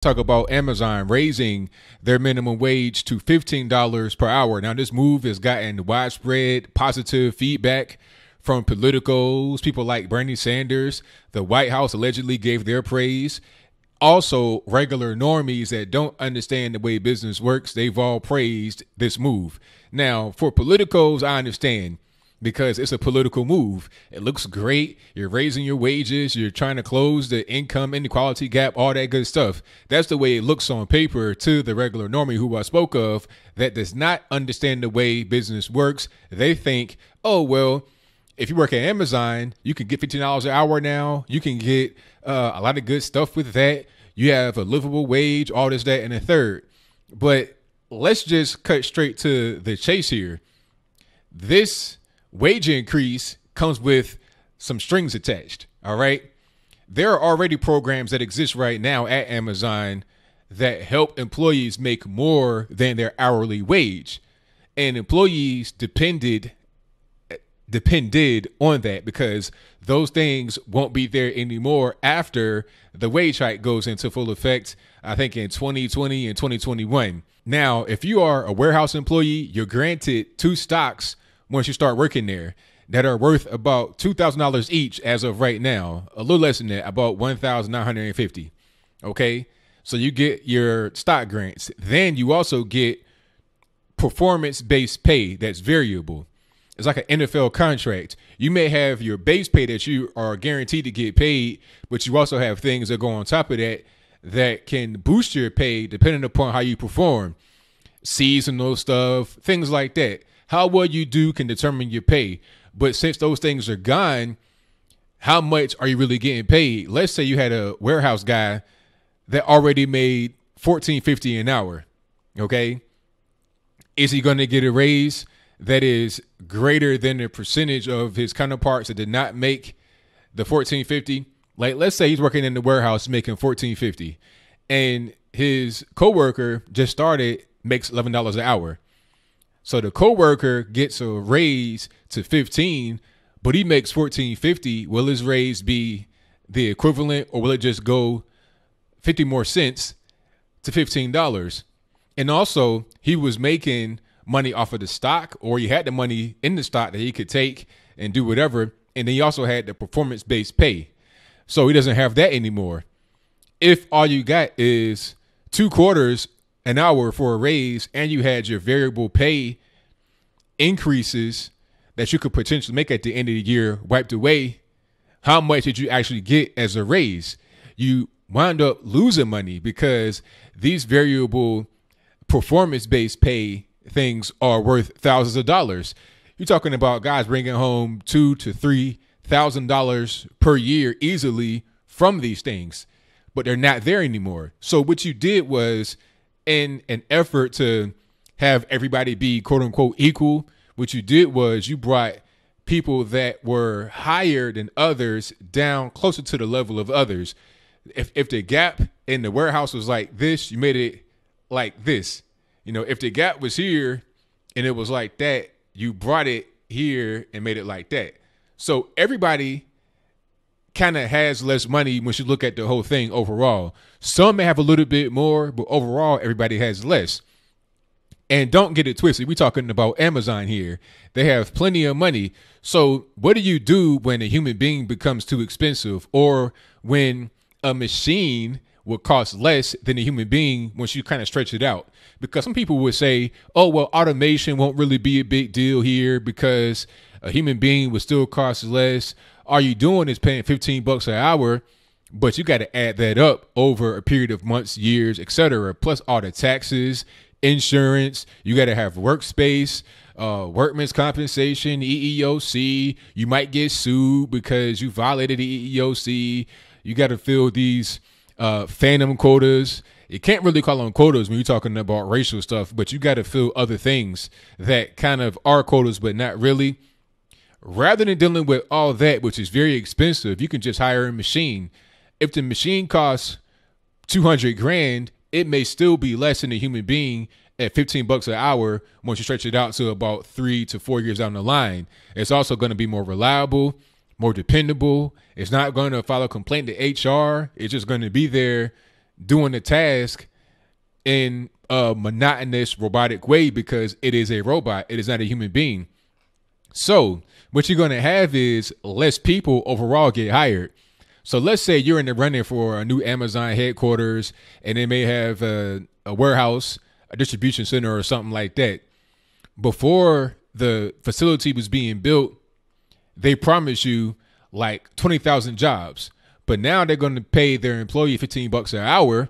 Talk about Amazon raising their minimum wage to $15 per hour. Now, this move has gotten widespread positive feedback from politicos, people like Bernie Sanders. The White House allegedly gave their praise. Also, regular normies that don't understand the way business works, they've all praised this move. Now, for politicos, I understand because it's a political move. It looks great. You're raising your wages. You're trying to close the income inequality gap, all that good stuff. That's the way it looks on paper to the regular normie who I spoke of that does not understand the way business works. They think, oh, well, if you work at Amazon, you can get $15 an hour now. You can get a lot of good stuff with that. You have a livable wage, all this, that, and a third. But let's just cut straight to the chase here. This wage increase comes with some strings attached. All right. There are already programs that exist right now at Amazon that help employees make more than their hourly wage. And employees depended on that because those things won't be there anymore after the wage hike goes into full effect, I think in 2020 and 2021. Now, if you are a warehouse employee, you're granted 2 stocks once you start working there that are worth about $2,000 each as of right now, a little less than that, about $1,950. Okay. So you get your stock grants. Then you also get performance-based pay that's variable. It's like an NFL contract. You may have your base pay that you are guaranteed to get paid, but you also have things that go on top of that that can boost your pay depending upon how you perform. Seasonal stuff, things like that. How well you do can determine your pay. But since those things are gone, how much are you really getting paid? Let's say you had a warehouse guy that already made $14.50 an hour. Okay. Is he going to get a raise that is greater than the percentage of his counterparts that did not make the $14.50? Like, let's say he's working in the warehouse making $14.50 and his coworker just started, makes $11 an hour. So the coworker gets a raise to 15, but he makes $14.50. Will his raise be the equivalent, or will it just go 50 more cents to $15? And also, he was making money off of the stock, or he had the money in the stock that he could take and do whatever. And then he also had the performance-based pay. So he doesn't have that anymore. If all you got is $2 an hour for a raise and you had your variable pay increases that you could potentially make at the end of the year wiped away, how much did you actually get as a raise? You wind up losing money because these variable performance-based pay things are worth thousands of dollars. You're talking about guys bringing home $2,000 to $3,000 per year easily from these things, but they're not there anymore. So what you did was, in an effort to have everybody be quote unquote equal, what you did was you brought people that were higher than others down closer to the level of others. If the gap in the warehouse was like this, you made it like this. You know, if the gap was here and it was like that, you brought it here and made it like that. So everybody kind of has less money when you look at the whole thing overall. Some may have a little bit more, but overall everybody has less. And don't get it twisted. We're talking about Amazon here. They have plenty of money. So what do you do when a human being becomes too expensive, or when a machine will cost less than a human being once you kind of stretch it out? Because some people would say, oh, well, automation won't really be a big deal here because a human being would still cost less. All you doing is paying $15 an hour, but you got to add that up over a period of months, years, etc. Plus all the taxes, insurance. You got to have workspace, workman's compensation, EEOC. You might get sued because you violated the EEOC. You got to fill these phantom quotas. You can't really call them quotas when you're talking about racial stuff, but you got to fill other things that kind of are quotas, but not really. Rather than dealing with all that, which is very expensive, you can just hire a machine. If the machine costs $200,000, it may still be less than a human being at $15 an hour once you stretch it out to about 3 to 4 years down the line. It's also going to be more reliable, more dependable. It's not going to file a complaint to HR. It's just going to be there doing the task in a monotonous robotic way because it is a robot. It is not a human being. So what you're going to have is less people overall get hired. So let's say you're in the running for a new Amazon headquarters, and they may have a warehouse, a distribution center, or something like that. Before the facility was being built, they promised you like 20,000 jobs. But now they're going to pay their employee $15 an hour.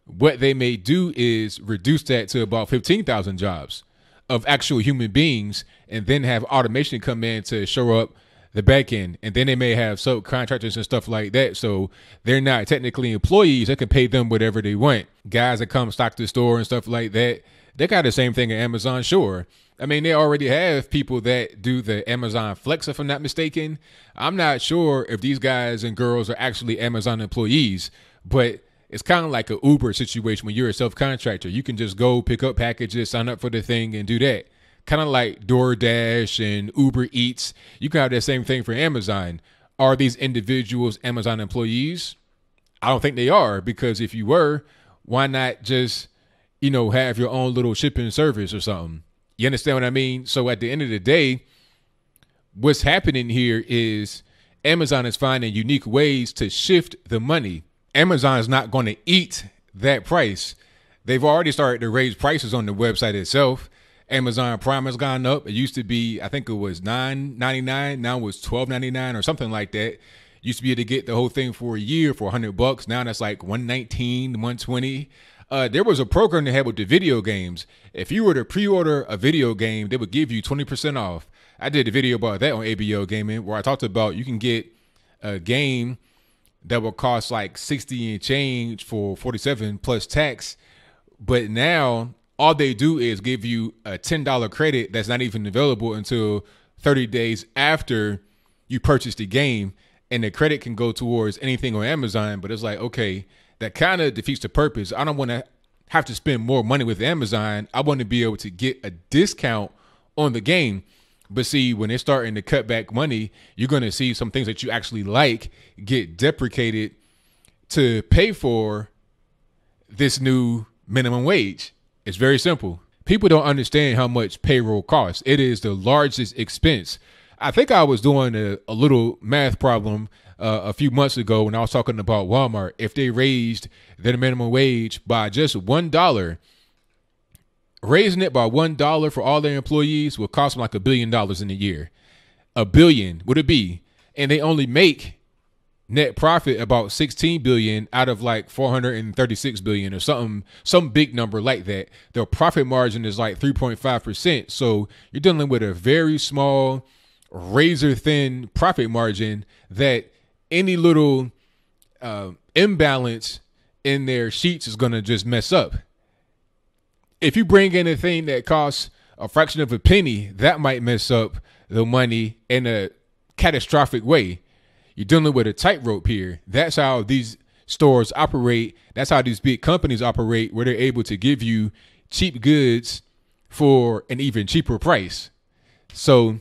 What they may do is reduce that to about 15,000 jobs of actual human beings, and then have automation come in to show up the back end. And then they may have subcontractors and stuff like that. So they're not technically employees. They can pay them whatever they want. Guys that come stock the store and stuff like that, they got the same thing at Amazon, sure. I mean, they already have people that do the Amazon Flex, if I'm not mistaken. I'm not sure if these guys and girls are actually Amazon employees, but it's kind of like a Uber situation when you're a self-contractor. You can just go pick up packages, sign up for the thing, and do that. Kind of like DoorDash and Uber Eats. You can have that same thing for Amazon. Are these individuals Amazon employees? I don't think they are, because if you were, why not just, have your own little shipping service or something? You understand what I mean? So at the end of the day, what's happening here is Amazon is finding unique ways to shift the money. Amazon is not going to eat that price. They've already started to raise prices on the website itself. Amazon Prime has gone up. It used to be, I think it was $9.99. Now it's $12.99 or something like that. Used to be able to get the whole thing for a year for $100. Now that's like $119, $120. There was a program they had with the video games. If you were to pre-order a video game, they would give you 20% off. I did a video about that on ABO Gaming where I talked about you can get a game that will cost like 60 and change for 47 plus tax. But now all they do is give you a $10 credit that's not even available until 30 days after you purchase the game. And the credit can go towards anything on Amazon. But it's like, okay, that kind of defeats the purpose. I don't want to have to spend more money with Amazon. I want to be able to get a discount on the game. But see, when they're starting to cut back money, you're going to see some things that you actually like get deprecated to pay for this new minimum wage. It's very simple. People don't understand how much payroll costs. It is the largest expense. I think I was doing a little math problem a few months ago when I was talking about Walmart. If they raised their minimum wage by just $1, raising it by $1 for all their employees will cost them like $1 billion in a year. $1 billion would it be? And they only make net profit about 16 billion out of like 436 billion or something, some big number like that. Their profit margin is like 3.5%. So you're dealing with a very small, razor thin profit margin that any little imbalance in their sheets is going to just mess up. If you bring in a thing that costs a fraction of a penny, that might mess up the money in a catastrophic way. You're dealing with a tightrope here. That's how these stores operate. That's how these big companies operate, where they're able to give you cheap goods for an even cheaper price. So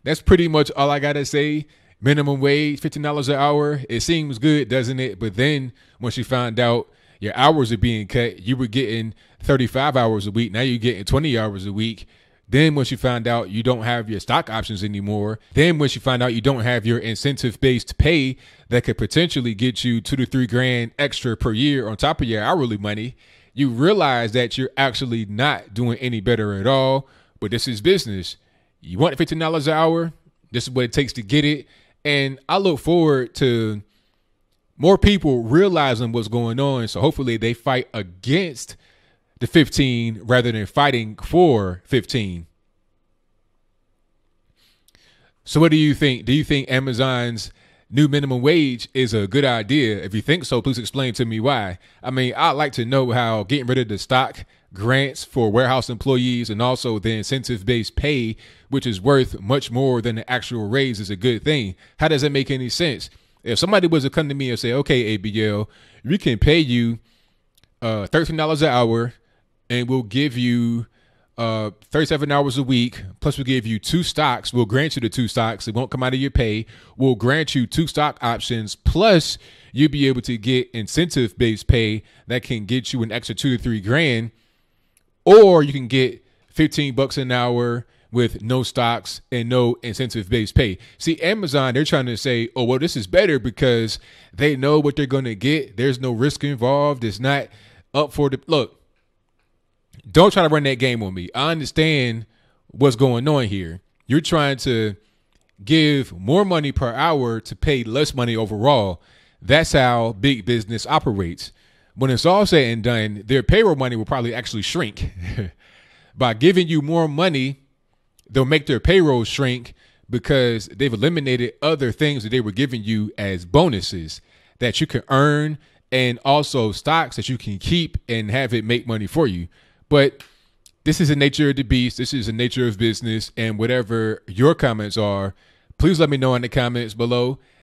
that's pretty much all I got to say. Minimum wage, $15 an hour. It seems good, doesn't it? But then once you find out your hours are being cut, you were getting 35 hours a week. Now you're getting 20 hours a week. Then once you find out you don't have your stock options anymore, then once you find out you don't have your incentive-based pay that could potentially get you $2 to $3 grand extra per year on top of your hourly money, you realize that you're actually not doing any better at all. But this is business. You want $15 an hour? This is what it takes to get it. And I look forward to more people realizing what's going on. So hopefully they fight against the 15 rather than fighting for 15. So what do you think? Do you think Amazon's new minimum wage is a good idea? If you think so, please explain to me why. I mean, I'd like to know how getting rid of the stock grants for warehouse employees and also the incentive-based pay, which is worth much more than the actual raise, is a good thing. How does that make any sense? If somebody was to come to me and say, okay, ABL, we can pay you $13 an hour and we'll give you 37 hours a week, plus we give you 2 stocks. We'll grant you the 2 stocks. It won't come out of your pay. We'll grant you 2 stock options, plus you'll be able to get incentive-based pay that can get you an extra 2 to 3 grand, or you can get $15 an hour with no stocks and no incentive-based pay. See, Amazon, they're trying to say, oh, well, this is better because they know what they're going to get. There's no risk involved. It's not up for the look. Don't try to run that game on me. I understand what's going on here. You're trying to give more money per hour to pay less money overall. That's how big business operates. When it's all said and done, their payroll money will probably actually shrink. By giving you more money, they'll make their payroll shrink because they've eliminated other things that they were giving you as bonuses that you can earn, and also stocks that you can keep and have it make money for you. But this is the nature of the beast. This is the nature of business. And whatever your comments are, please let me know in the comments below.